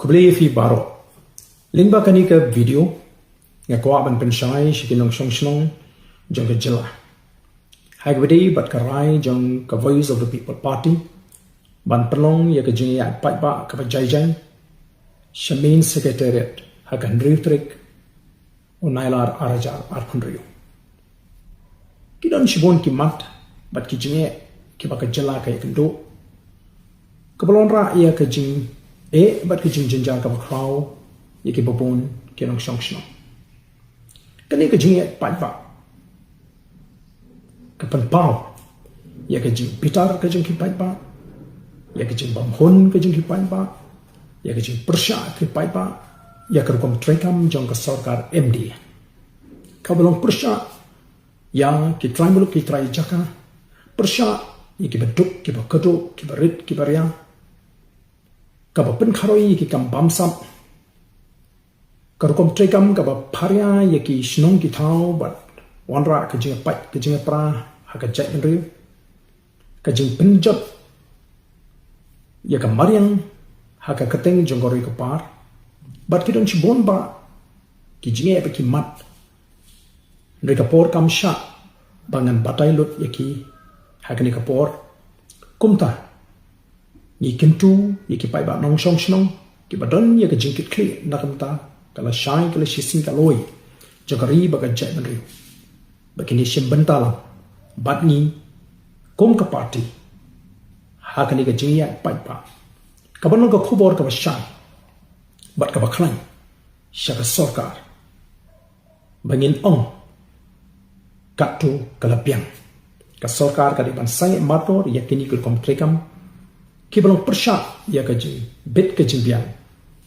Kublai fi baro. Lingba kani ke video nga kwa ban penshai shikinong shong jong ke jela. Hagbedi bat karai jong ke Voice of the People Party ban pelong ya ke jing ya Paidbah ke jai Shamin Secretariat hakan riutrik unailar arajar arpunriyo. Kidon shibon ki mat bat ki jinge ki baka jela kay kendo. Kebalon ra ia ke jing bat ke jing jinjar ka bakraw ya ki babon ki nong shong. Kani ke jing ya Paidbah ke penpau ya ke jing pitar ke jing ki Paidbah ya ke jing bamhon ke jing ki Paidbah ya ke jing persya ki Paidbah ya ke rukom trekam jong ke sarkar MD kabalong persya ya ki try muluk ki try jaka persya ya ki beduk ki bakeduk ki barit ki baria kabapen kharoi ki kam bamsam karukom trekam kaba pharia ya ki shnong ki thau bat wanra ke jing pat ke jing pra haka jai nri ka jing penjat ya ka mariang haka keteng jonggori ke par bat kidon chibon ba ki jing ya ki mat nri ka por kam sha bangan batai lut ya ki haka ni ka por kumta ni kintu ya ki pai ba nong shong shnong ki badon ya ka jing kit kli nakamta kala shai kala shisin kaloi jogari ba ka jai nri bakini shimbentalam bat ni kom ka party hakani ka jingya Paidbah kaban ka khubor ka bashan bat ka baklan shaka sarkar bangin ong katu kalapiang ka sarkar ka diban sai mator yakini kul kom trekam kibalong persha ya ka jing bit ka jingbiang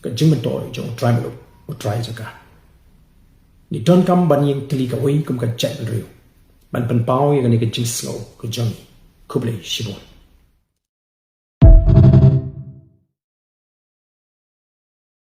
ka jingmentor jong tribal utrai jaka ni don kam banying tili ka wei kum ka chat riu ban pan pau ya ni ka jing slow ka jong kublai shibon